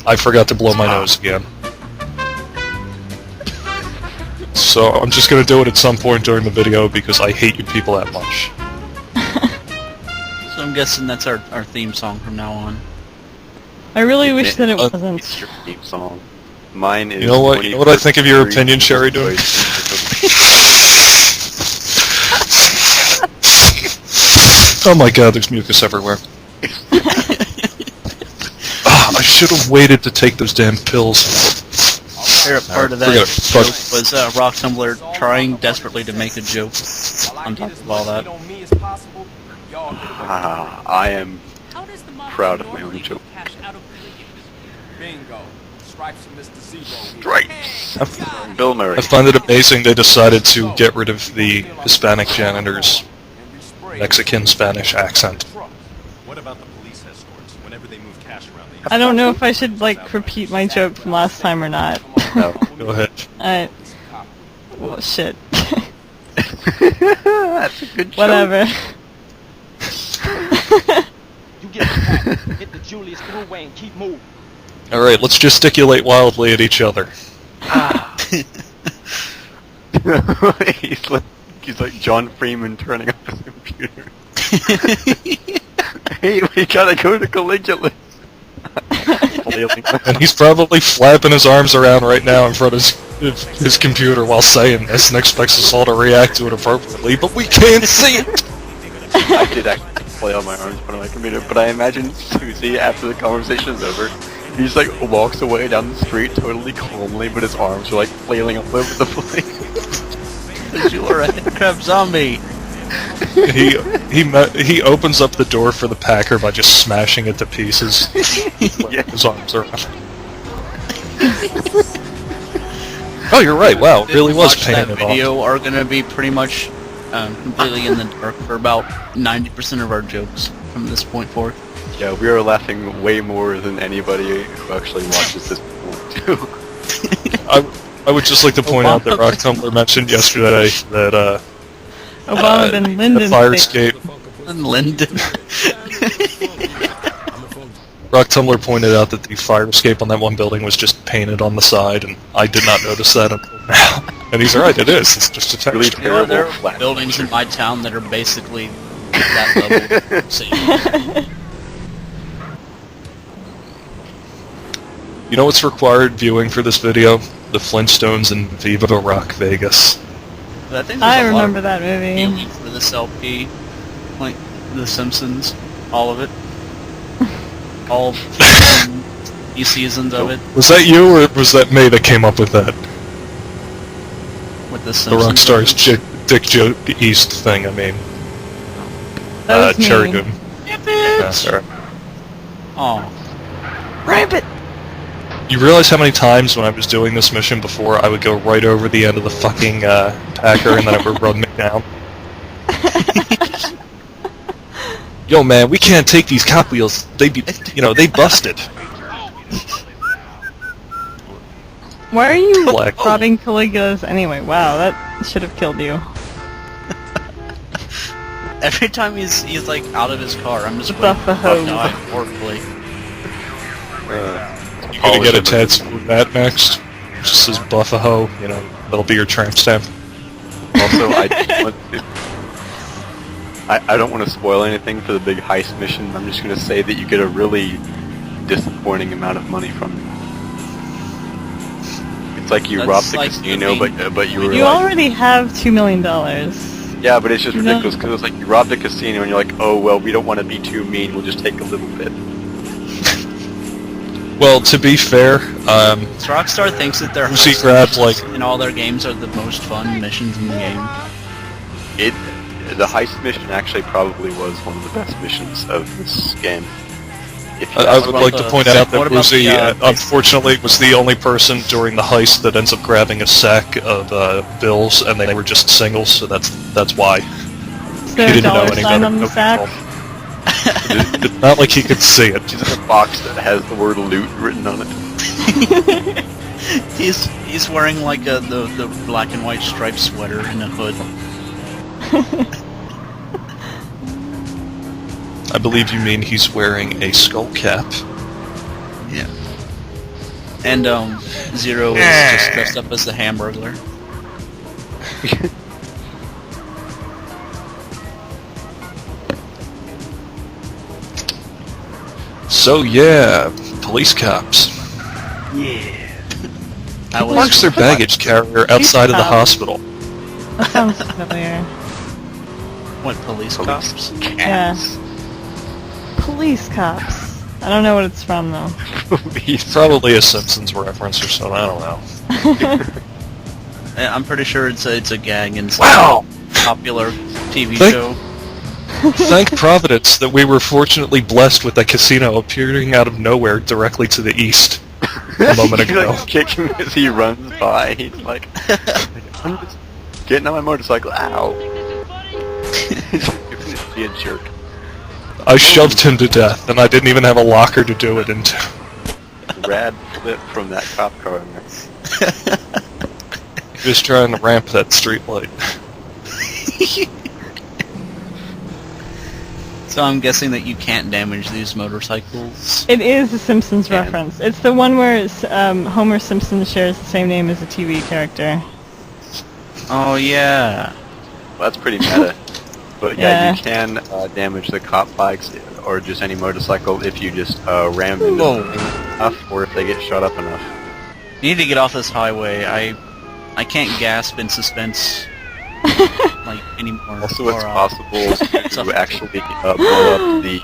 I forgot to blow my nose again. So I'm just gonna do it at some point during the video because I hate you people that much. So I'm guessing that's our theme song from now on. I really wish that it wasn't. It's your theme song. Mine is. You know what? You know what I think of your opinion, Sherry? Doing. Oh my God! There's mucus everywhere. I should have waited to take those damn pills. Favorite part of that joke was Rock Tumbler trying desperately to make a joke on top of all that. I am proud of my own joke. Stripes! Bill Murray. I find it amazing they decided to get rid of the Hispanic janitor's Mexican Spanish accent. What about the police escorts whenever they move cash around the I don't know if I should, like, repeat my joke from last time or not. No. Go ahead. Alright. Well, shit. That's a good joke. Whatever. You get the pack, hit the Julius Thruway and keep moving. Alright, let's gesticulate wildly at each other. He's like John Freeman turning off his computer. Hey, we gotta go to Caligula. And he's probably flapping his arms around right now in front of his computer while saying this and expects us all to react to it appropriately, but we can't see it! I did actually flail my arms in front of my computer, but I imagine Susie, after the conversation is over, he just like walks away down the street totally calmly, but his arms are like flailing all over the place. You are a headcrab zombie! He opens up the door for the Packer by just smashing it to pieces. Yeah. His arms around. Oh, you're right. Wow, it really was painted that video are gonna be pretty much completely in the dark for about 90% of our jokes from this point forward. Yeah, we are laughing way more than anybody who actually watches this too. I would just like to point out that Rock Tumbler mentioned yesterday that Obama bin Linden. the fire escape. And Linden. Rock Tumbler pointed out that the fire escape on that one building was just painted on the side, and I did not notice that until now. And he's right, it is. It's just a texture. Really terrible. There are buildings in my town that are basically that level. So you know what's required viewing for this video? The Flintstones and Viva Rock Vegas. I think I remember that movie. viewing for this LP, like The Simpsons, all of it, all 15 seasons of it. Was that you, or was that me that came up with that? With The The Simpsons. Rockstar's Dick Joe East thing, I mean. That was me. Cherry Goon. Yeah, Yeah, bitch! sorry. Oh. Rabbit! You realize how many times when I was doing this mission before, I would go right over the end of the fucking Packer and then it would run me down? Yo, man, we can't take these cop wheels. They busted. Why are you Black. robbing Caligulas anyway? Wow, that should have killed you. Every time he's like out of his car, I'm just Buffalo. die horribly. You gonna get a tattoo with that next? Just says Buffalo, you know, that'll be your tramp stamp. Also, I don't want to spoil anything for the big heist mission. I'm just going to say that you get a really disappointing amount of money from it. It's like you That's robbed the like casino, but you were You like, already have $2 million. yeah, but it's just You know- ridiculous because it's like you robbed a casino and you're like, oh well, we don't want to be too mean. We'll just take a little bit. Well, to be fair, Rockstar thinks that their Lucy heist grabbed, missions like- in all their games are the most fun missions in the game. The heist mission actually probably was one of the best missions of this game. If you I ask would me. like to point out that what about Lucy, the, unfortunately, was the only person during the heist that ends up grabbing a sack of bills, and they were just singles, so that's why. Is there He a didn't know dollar any sign better. on the No sack? control. It's not like he could see it. She's in a box that has the word loot written on it. He's wearing like the black and white striped sweater and a hood. I believe you mean he's wearing a skull cap. Yeah. And Zero is just dressed up as the Hamburglar. So yeah, police cops. I Who parks their baggage carrier outside of the cops. hospital? That sounds familiar. What, police cops? Yeah. Police cops. I don't know what it's from though. Probably a Simpsons reference or something. I don't know. I'm pretty sure it's a gag in some Wow! popular TV Thank- show. Thank Providence that we were fortunately blessed with that casino appearing out of nowhere directly to the east a moment You ago. like kick him as he runs by. He's like, I'm just getting on my motorcycle. Ow! Be a jerk. I shoved him to death, and I didn't even have a locker to do it into. Rad flip from that cop car. Man. Just trying to ramp that street light. So I'm guessing that you can't damage these motorcycles. It is a Simpsons Yeah. reference. It's the one where Homer Simpson shares the same name as a TV character. Oh yeah. Well, that's pretty meta. But Yeah. yeah, you can damage the cop bikes or just any motorcycle if you just ram into Whoa. them enough or if they get shot up enough. You need to get off this highway. I can't gasp in suspense like anymore. Also, it's Or, possible to actually blow up the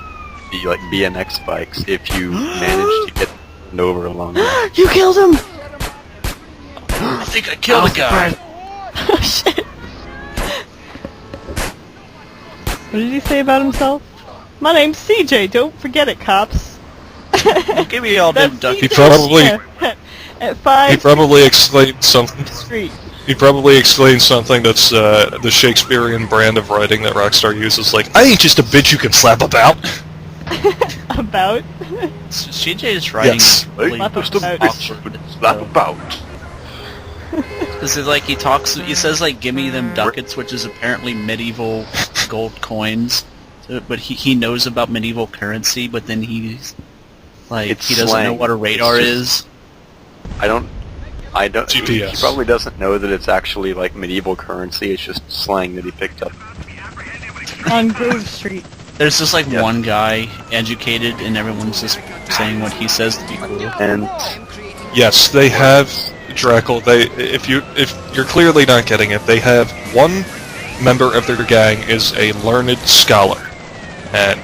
like BMX bikes if you manage to get turned over along there. You killed him! I think I killed a guy. Oh shit. What did he say about himself? My name's CJ, don't forget it, cops. Give me all them That's duck. He CJ probably- here at 5 He probably exclaimed something. Street. He probably explained something that's the Shakespearean brand of writing that Rockstar uses, like, I ain't just a bitch you can slap about. About? CJ's writing Yes. is really Slap Just a about. awkward. Slap about. Because like he says like "gimme them ducats," which is apparently medieval gold coins. So, but he knows about medieval currency, but then he's like It's he doesn't know slang. what a radar It's is. I don't. GPS. He probably doesn't know that it's actually like medieval currency. It's just slang that he picked up. On Grove Street. There's just like Yeah. one guy educated, and everyone's just saying what he says to be cool. And Yes, they have Drackle. If you're clearly not getting it, they have one member of their gang is a learned scholar, and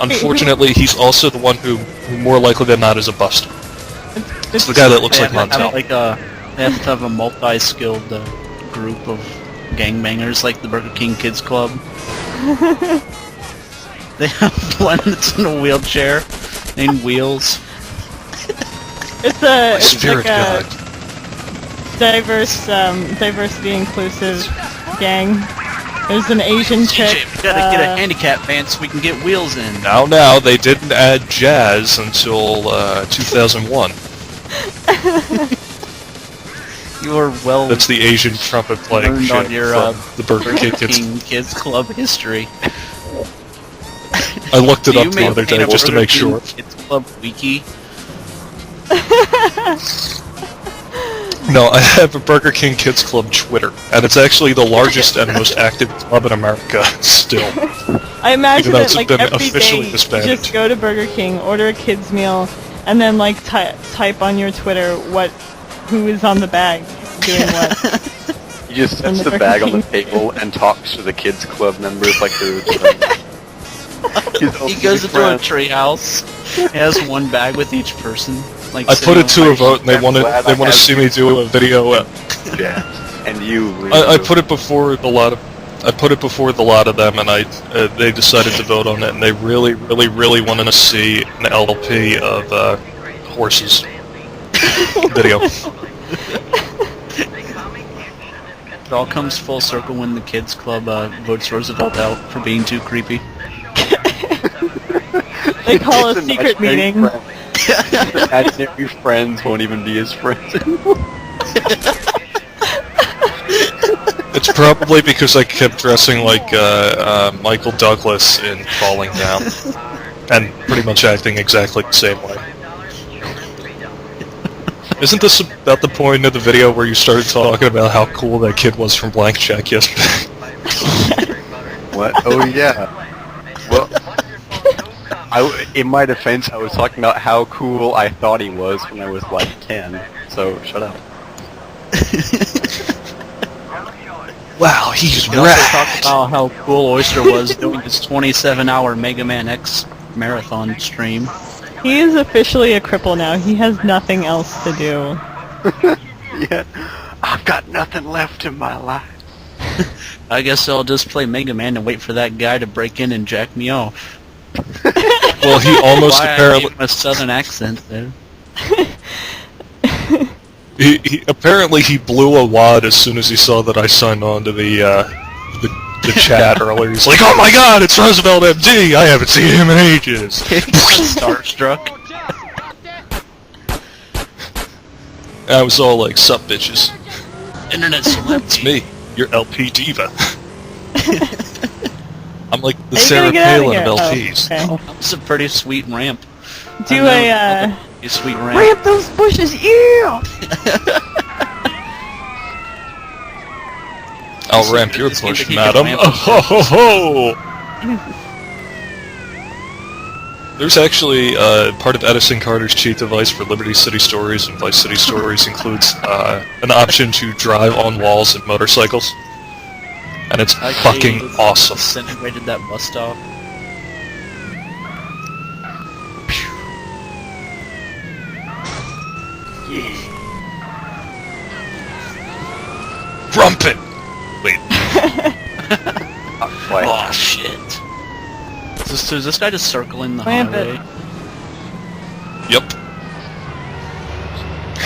unfortunately, he's also the one who more likely than not is a buster. It's the guy that looks like They have to have, Montel. they have to have a multi-skilled group of gangbangers, like the Burger King Kids Club. They have one that's in a wheelchair named Wheels. It's Spirit like a guide. diverse, diversity inclusive gang. There's an Asian chick. CJ, we gotta get a handicap van so we can get Wheels in. Now, they didn't add jazz until 2001. You are well That's the Asian trumpet playing learned shit on your from the Burger King Kids. King Kids Club history. I looked it Do up you the other maintain day a just to Burger make King sure. Kids Club wiki. No, I have a Burger King Kids Club Twitter, and it's actually the largest and most active club in America still. I imagine Even though that it's like been every officially day, disbanded. just go to Burger King, order a kid's meal, and then like type on your Twitter who is on the bag doing what. he just From sets the the bag on the Burger King. table and talks to the kids club members like they're. He goes into a treehouse. He has one bag with each person. Like I put it to a sitting vote, and they I'm want glad I to have see me do a video. Yeah. And you. I put it before the lot of. I put it before the lot of them, and they decided to vote on it, and they really, really, really wanted to see an LP of horses video. It all comes full circle when the kids club votes Roosevelt out for being too creepy. They call a It's secret imaginary meeting. friend. Imaginary friends won't even be his friends anymore. It's probably because I kept dressing like Michael Douglas in Falling Down, and pretty much acting exactly the same way. Isn't this about the point of the video where you started talking about how cool that kid was from Blank Check yesterday? What? Oh yeah. Well, in my defense, I was talking about how cool I thought he was when I was like 10. So shut up. Wow, he's We also talked about how cool Oyster was doing his 27-hour Mega Man X marathon stream. He is officially a cripple now. He has nothing else to do. Yeah. I've got nothing left in my life. I guess I'll just play Mega Man and wait for that guy to break in and jack me off. Well, he almost Why I apparently... gave him a southern accent there. Apparently he blew a wad as soon as he saw that I signed on to the chat earlier. He's like, "Oh my God, it's Roosevelt MD! I haven't seen him in ages." Starstruck. I was all like, "Sup, bitches? Internet celebrity. It's me, your LP diva." I'm like the Are you Sarah gonna get out of Palin here? of Oh, LPs. okay. That's a pretty sweet ramp. Do a, A sweet ramp. ramp those bushes, yeah! I'll ramp your This game push, that he madam. can ramp Oh, ho, ho, ho. There's actually part of Edison Carter's cheat device for Liberty City Stories and Vice City Stories includes an option to drive on walls and motorcycles, and it's fucking awesome. Disintegrated that bus stop. Rump it! Wait, Oh shit. Is this guy just circling the Ramp it. highway? yep.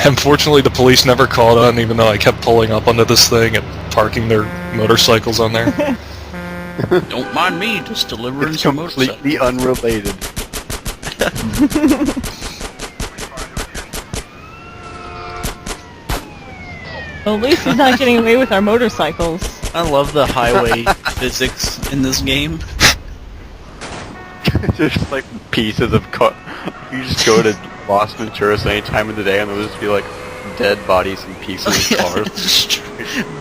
Unfortunately, the police never caught on, even though I kept pulling up onto this thing and parking their motorcycles on there. Don't mind me, just delivering It's some motorcycles. completely unrelated. Well, at least he's not getting away with our motorcycles. I love the highway physics in this game. Just like pieces of car. You just go to Los Venturas any time of the day and there'll just be like dead bodies and pieces of cars. Just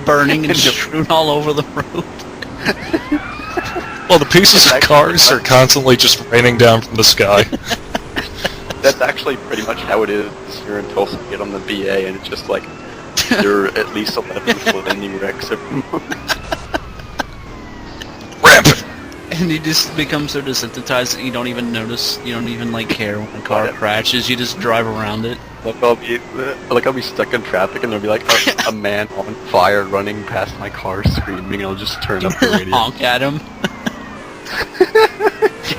burning and strewn all over the road. Well, the pieces of cars are constantly just raining down from the sky. That's actually pretty much how it is here in Tulsa. You get on the BA and it's just like there are at least 11 flaming wrecks every morning. Ramp it! And you just become so desensitized that you don't even notice, you don't even like care when a car crashes, you just drive around it. Like I'll be stuck in traffic and there'll be like a man on fire running past my car screaming and I'll just turn up the radio. Honk at him.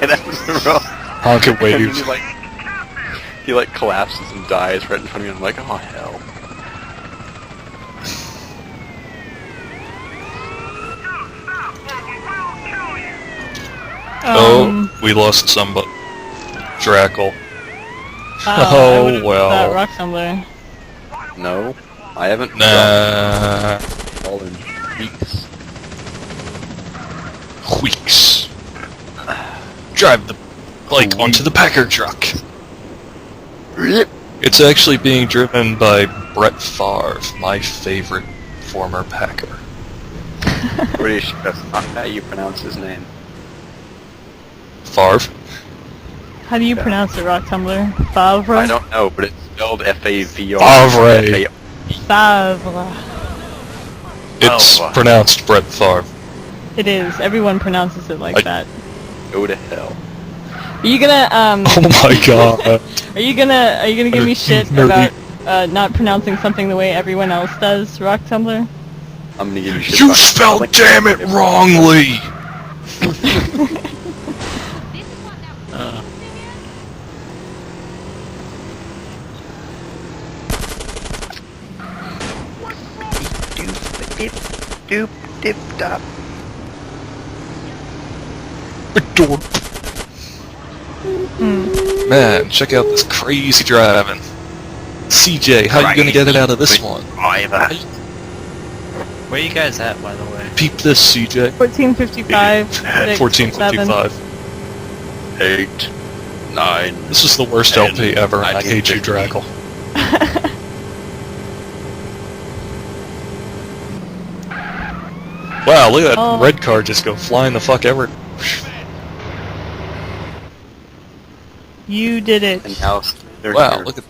Get out of the road. Honk and And then wave. he like collapses and dies right in front of me and I'm like, oh hell. We lost somebody. Drackle. I would've well. that rock tumbler. No, I haven't Nah. all in weeks. Weeks. Drive the bike onto the Packer truck. It's actually being driven by Brett Favre, my favorite former Packer. Pretty sure that's not how you pronounce his name. Favre? How do you pronounce it, rock tumbler? Favre? I don't know, but it's spelled F-A-V-R. Favre. Favre. It's Oh, pronounced Brett Favre. It is. Everyone pronounces it like that. Go to hell. Are you gonna Oh my god. Are you gonna give me shit Nerdy. about not pronouncing something the way everyone else does, rock tumbler? I'm gonna give you shit. You about- spelled like- damn it wrongly! Doop, dip, dop. Man, check out this crazy driving. CJ, how you gonna get it out of this one? Where you guys at, by the way? Peep this, CJ. 1455. 1455. 8, 9. This is the worst LP ever, and I hate you, Drackle. Wow, look at that Oh. red car just go flying the fuck ever. You did it. And now they're Wow, here. look at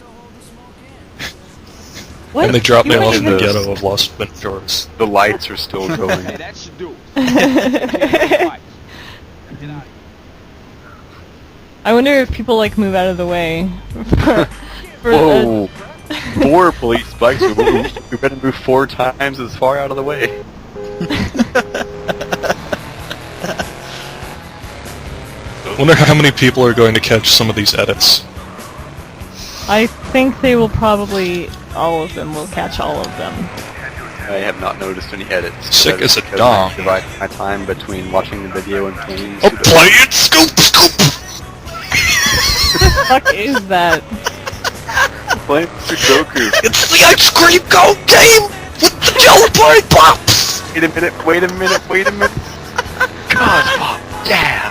What? And they dropped me You off wouldn't in the even- ghetto of Los Venturas. The lights are still going. Hey, that should do it. I wonder if people like move out of the way. for Whoa! 4 police bikes. We better move 4 times as far out of the way. Wonder how many people are going to catch some of these edits. I think they will probably, all of them will catch all of them. I have not noticed any edits. Sick That is as a because dong. I divide my time between watching the video and playing. Oh, play it! Scoop! Scoop! What the fuck is that? Playing Sudoku. It's the ice cream cone game with the Jelly Pops! Wait a minute, wait a minute, wait a minute. God, Pop, yeah!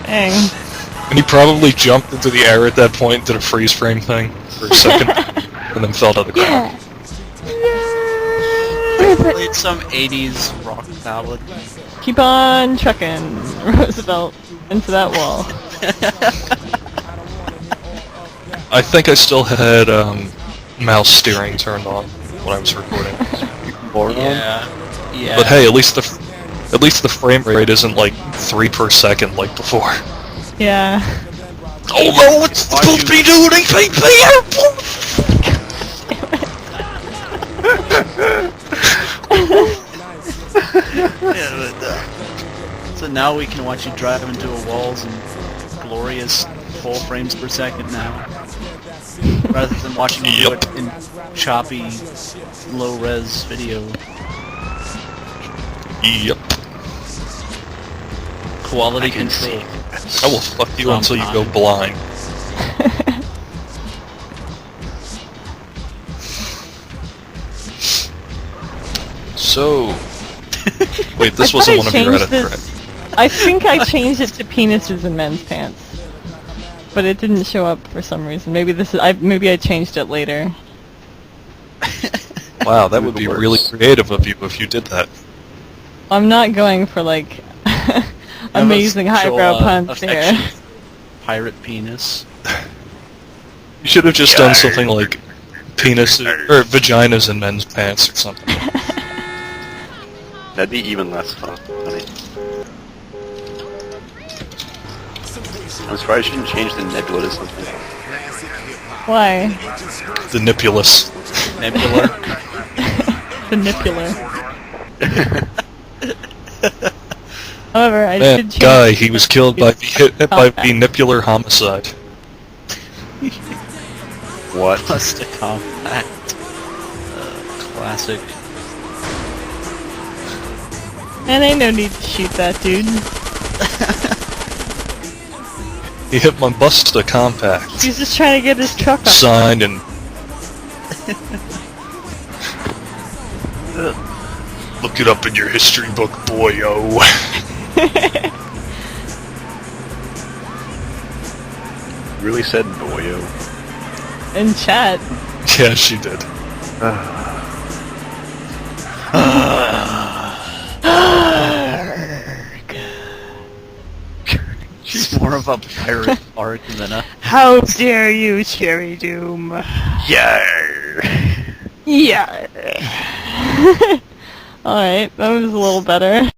Dang. And he probably jumped into the air at that point, did a freeze frame thing for a second, and then fell to the ground. Played some 80s rock ballad. Keep on trucking, Roosevelt, into that wall. I think I still had mouse steering turned on when I was recording. Yeah. But hey, at least the frame rate isn't like 3 per second like before. Yeah. Oh no, it's supposed to be doing anything to the airport! Yeah, but, so now we can watch you drive into a walls in glorious 4 frames per second now. Rather than watching you do it in choppy, low-res video. Yep. Quality control. I will fuck you until you go blind. So... Wait, this I wasn't thought one I of your changed edits, this- right? I think I changed it to penises in men's pants. But it didn't show up for some reason. Maybe maybe I changed it later. Wow, that would be really creative of you if you did that. I'm not going for like amazing highbrow puns here. Pirate penis. You should have just done something like penises or vaginas in men's pants or something. That'd be even less fun. Honey. I'm surprised you didn't change the nebula to something. Why? The nipulus. Nebular. The nipular. However, I That did change guy, he was killed by Oh, nipular homicide. What? Plus the compact. Classic. And ain't no need to shoot that dude. He hit my Busta compact. He's just trying to get his truck up. Signed and... Look it up in your history book, boyo. Really said boyo. In chat. Yeah, she did. She's more of a pirate arc than a... How dare you, Cherry Doom? Yeah. Yeah. Alright, that was a little better.